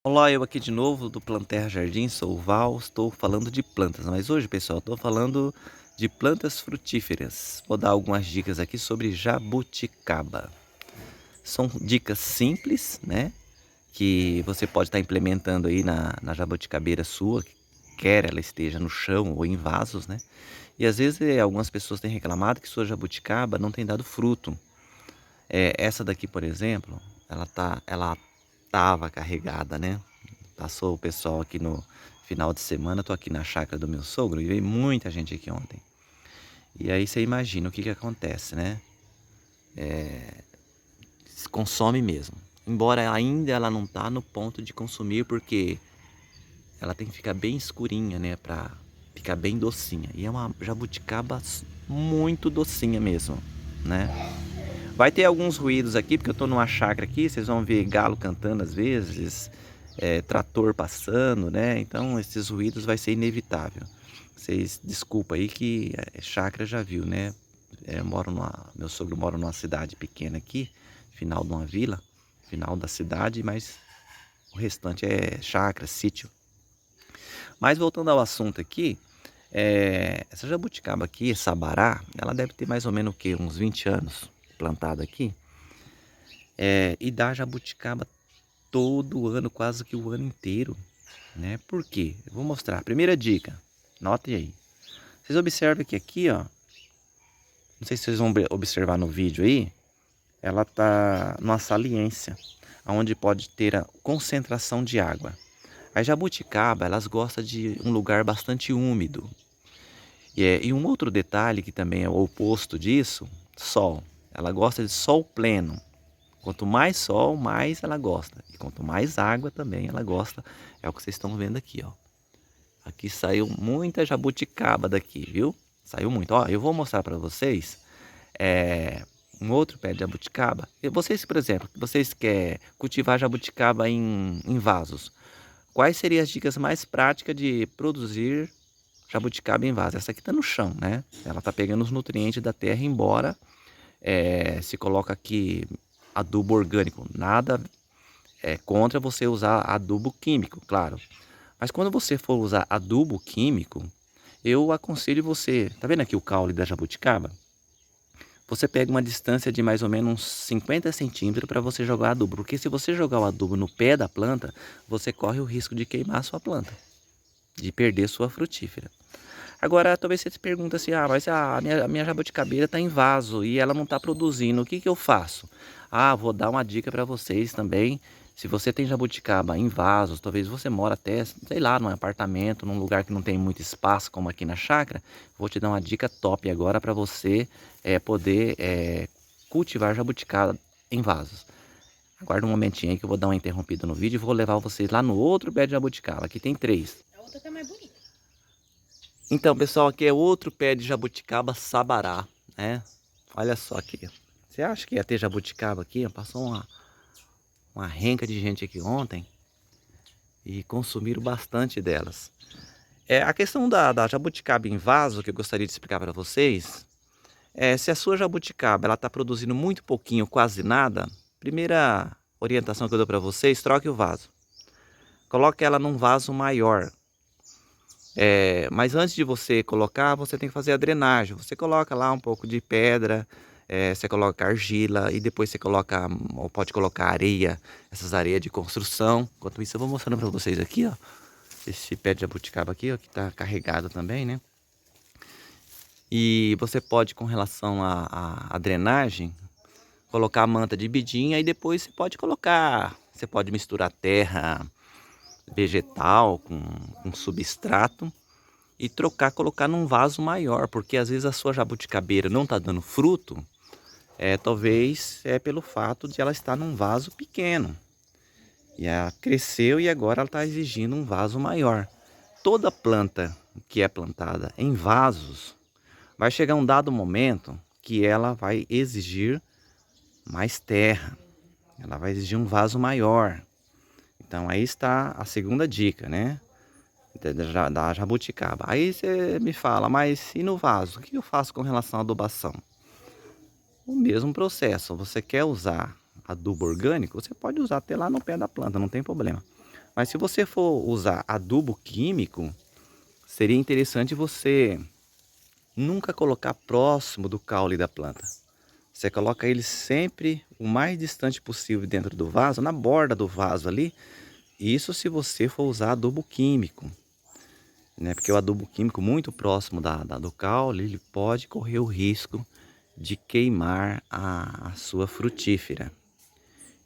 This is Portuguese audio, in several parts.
Olá, eu aqui de novo do Planterra Jardim, sou o Val, estou falando de plantas, mas hoje, pessoal, estou falando de plantas frutíferas. Vou dar algumas dicas aqui sobre jabuticaba. São dicas simples, né, que você pode estar implementando aí na jabuticabeira sua, quer ela esteja no chão ou em vasos, né. E às vezes algumas pessoas têm reclamado que sua jabuticaba não tem dado fruto. Essa daqui, por exemplo, ela estava carregada, né. Passou o pessoal aqui no final de semana, tô aqui na chácara do meu sogro e veio muita gente aqui ontem. E aí você imagina o que que acontece, né? Se consome mesmo. Embora ainda ela não tá no ponto de consumir, porque ela tem que ficar bem escurinha, né? Pra ficar bem docinha. E é uma jabuticaba muito docinha mesmo, né? Vai ter alguns ruídos aqui, porque eu tô numa chácara aqui, vocês vão ver galo cantando às vezes, trator passando, né? Então esses ruídos vai ser inevitável. Vocês desculpa aí que chácara já viu, né? Meu sogro mora numa cidade pequena aqui, final de uma vila, final da cidade, mas o restante é chácara, sítio. Mas voltando ao assunto aqui, essa jabuticaba aqui, Sabará, ela deve ter mais ou menos o quê? Uns 20 anos plantada aqui. E dá jabuticaba todo ano, quase que o ano inteiro, né? Por quê? Eu vou mostrar. Primeira dica, notem aí. Vocês observam que aqui, ó, não sei se vocês vão observar no vídeo aí, ela tá numa saliência, onde pode ter a concentração de água. As jabuticaba, elas gostam de um lugar bastante úmido. E um outro detalhe que também é o oposto disso, sol. Ela gosta de sol pleno. Quanto mais sol, mais ela gosta. E quanto mais água também ela gosta. É o que vocês estão vendo aqui, ó. Aqui saiu muita jabuticaba daqui, viu? Saiu muito. Ó, eu vou mostrar para vocês um outro pé de jabuticaba. E vocês, por exemplo, vocês querem cultivar jabuticaba em vasos. Quais seriam as dicas mais práticas de produzir jabuticaba em vaso? Essa aqui está no chão, né? Ela está pegando os nutrientes da terra, embora se coloca aqui adubo orgânico. Nada contra você usar adubo químico, claro. Mas quando você for usar adubo químico, eu aconselho você, tá vendo aqui o caule da jabuticaba? Você pega uma distância de mais ou menos uns 50 centímetros para você jogar adubo. Porque se você jogar o adubo no pé da planta, você corre o risco de queimar a sua planta, de perder sua frutífera. Agora, talvez você se pergunta assim, mas a minha jabuticabeira está em vaso e ela não está produzindo, o que que eu faço? Vou dar uma dica para vocês também. Se você tem jabuticaba em vasos, talvez você mora até, sei lá, num apartamento, num lugar que não tem muito espaço, como aqui na chácara, vou te dar uma dica top agora para você poder cultivar jabuticaba em vasos. Aguarda um momentinho aí que eu vou dar uma interrompida no vídeo e vou levar vocês lá no outro pé de jabuticaba. Aqui tem 3. A outra tá mais bonita. Então, pessoal, aqui é outro pé de jabuticaba sabará, né? Olha só aqui. Você acha que ia ter jabuticaba aqui? Passou uma renca de gente aqui ontem e consumiram bastante delas. A questão da jabuticaba em vaso, que eu gostaria de explicar para vocês, se a sua jabuticaba ela está produzindo muito pouquinho, quase nada, primeira orientação que eu dou para vocês, troque o vaso. Coloque ela num vaso maior. Mas antes de você colocar, você tem que fazer a drenagem. Você coloca lá um pouco de pedra, você coloca argila e depois você coloca, ou pode colocar areia, essas areias de construção. Enquanto isso eu vou mostrando para vocês aqui, ó, esse pé de jabuticaba aqui, ó, que tá carregado também, né? E você pode, com relação à drenagem, colocar a manta de bidinha e depois você pode misturar terra vegetal com substrato e colocar num vaso maior, porque às vezes a sua jabuticabeira não está dando fruto, talvez pelo fato de ela estar num vaso pequeno. E ela cresceu e agora ela está exigindo um vaso maior. Toda planta que é plantada em vasos, vai chegar um dado momento que ela vai exigir mais terra. Ela vai exigir um vaso maior. Então aí está a segunda dica, né? Da jabuticaba. Aí você me fala, mas e no vaso? O que eu faço com relação à adubação? O mesmo processo. Você quer usar adubo orgânico? Você pode usar até lá no pé da planta, não tem problema. Mas se você for usar adubo químico, seria interessante você nunca colocar próximo do caule da planta. Você coloca ele sempre o mais distante possível dentro do vaso, na borda do vaso ali. Isso se você for usar adubo químico, né? Porque o adubo químico muito próximo do caule, ele pode correr o risco de queimar a sua frutífera.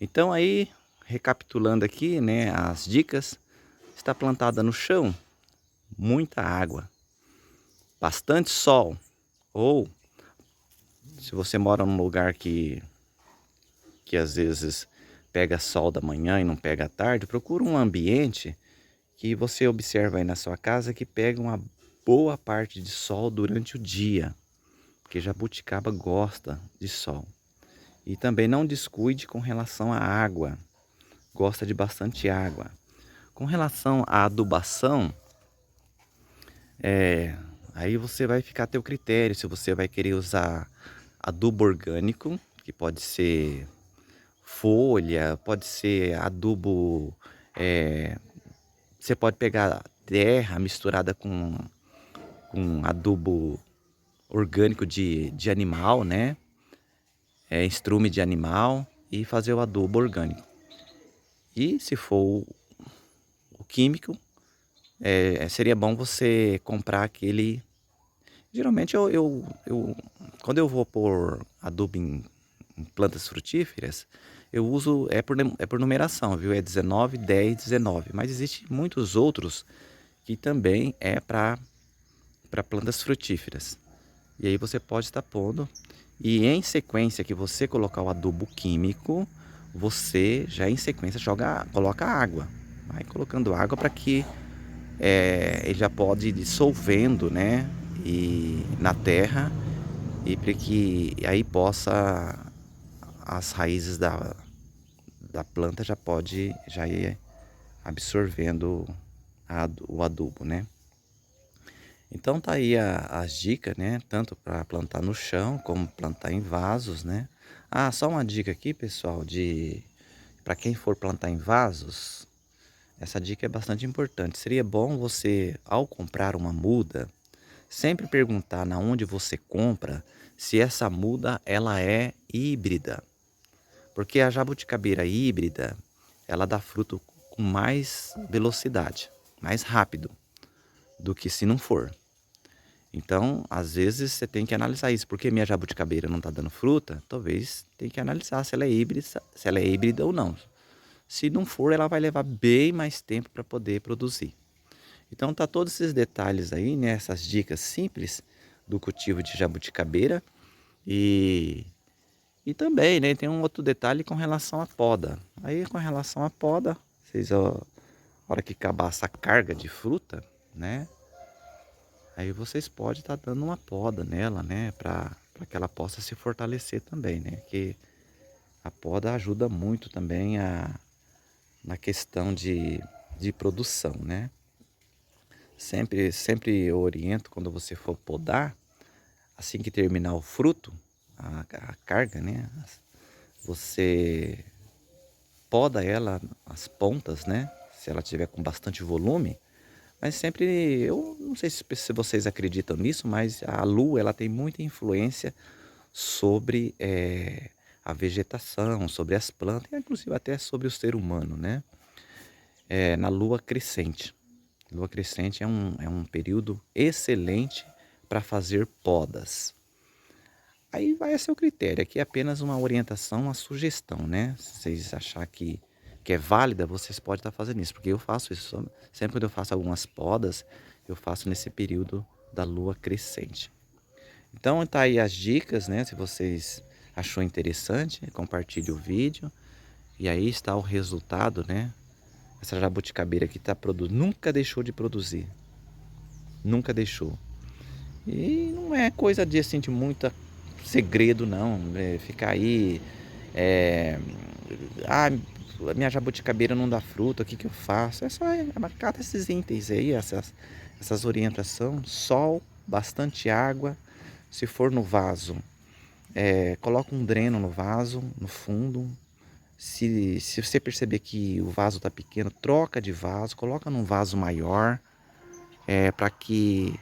Então aí, recapitulando aqui, né, as dicas, está plantada no chão, muita água, bastante sol, ou se você mora num lugar que às vezes pega sol da manhã e não pega à tarde, procura um ambiente que você observa aí na sua casa que pega uma boa parte de sol durante o dia, porque jabuticaba gosta de sol. E também não descuide com relação à água, gosta de bastante água. Com relação à adubação, aí você vai ficar a teu critério, se você vai querer usar adubo orgânico, que pode ser folha, pode ser adubo, você pode pegar terra misturada com adubo orgânico de animal, né? Estrume de animal e fazer o adubo orgânico. E se for o químico, seria bom você comprar aquele. Geralmente quando eu vou pôr adubo em plantas frutíferas, eu uso, é por numeração, viu? É 19, 10, 19. Mas existem muitos outros que também é para plantas frutíferas. E aí você pode estar pondo. E em sequência que você colocar o adubo químico, você já em sequência coloca água. Vai colocando água para que ele já pode ir dissolvendo, né? E na terra e para que aí possa as raízes da planta já ir absorvendo o adubo, né? Então tá aí as dicas, né? Tanto para plantar no chão como plantar em vasos, né? Ah, só uma dica aqui, pessoal, de para quem for plantar em vasos, essa dica é bastante importante. Seria bom você, ao comprar uma muda, sempre perguntar na onde você compra se essa muda ela é híbrida. Porque a jabuticabeira híbrida, ela dá fruto com mais velocidade, mais rápido do que se não for. Então, às vezes você tem que analisar isso. Porque minha jabuticabeira não está dando fruta, talvez tem que analisar se ela é híbrida ou não. Se não for, ela vai levar bem mais tempo para poder produzir. Então tá todos esses detalhes aí, né? Essas dicas simples do cultivo de jabuticabeira. E, e também, né, tem um outro detalhe com relação à poda. Aí com relação à poda, a hora que acabar essa carga de fruta, né? Aí vocês podem estar dando uma poda nela, né? Para que ela possa se fortalecer também, né? Que a poda ajuda muito também na questão de produção, né? Sempre eu oriento quando você for podar, assim que terminar o fruto, a carga, né? Você poda ela, as pontas, né? Se ela tiver com bastante volume. Mas sempre, eu não sei se vocês acreditam nisso, mas a lua ela tem muita influência sobre a vegetação, sobre as plantas, e inclusive até sobre o ser humano, né? Na lua crescente. Lua crescente é um período excelente para fazer podas. Aí vai a seu critério, aqui é apenas uma orientação, uma sugestão, né? Se vocês acharem que é válida, vocês podem estar fazendo isso, porque eu faço isso. Sempre quando eu faço algumas podas, eu faço nesse período da lua crescente. Então tá aí as dicas, né? Se vocês achou interessante, compartilhe o vídeo. E aí está o resultado, né? Essa jabuticabeira que está produzindo, nunca deixou de produzir. Nunca deixou. E não é coisa de assim, de muito segredo não, ficar aí, é, ah, minha jabuticabeira não dá fruta, o que que eu faço? É só marcar esses itens aí, essas orientações, sol, bastante água, se for no vaso, coloca um dreno no vaso, no fundo, Se você perceber que o vaso está pequeno, troca de vaso, coloca num vaso maior, para que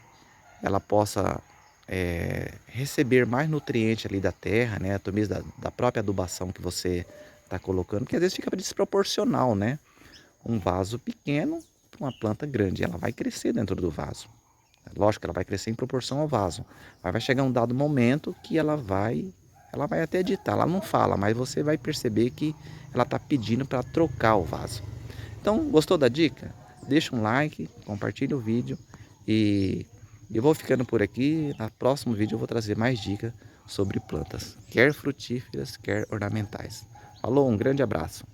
ela possa receber mais nutriente ali da terra, né? Talvez da própria adubação que você está colocando, porque às vezes fica desproporcional, né? Um vaso pequeno para uma planta grande, ela vai crescer dentro do vaso. Lógico que ela vai crescer em proporção ao vaso, mas vai chegar um dado momento que ela vai até editar, ela não fala, mas você vai perceber que ela está pedindo para trocar o vaso. Então, gostou da dica? Deixa um like, compartilha o vídeo e eu vou ficando por aqui. No próximo vídeo eu vou trazer mais dicas sobre plantas, quer frutíferas, quer ornamentais. Falou, um grande abraço.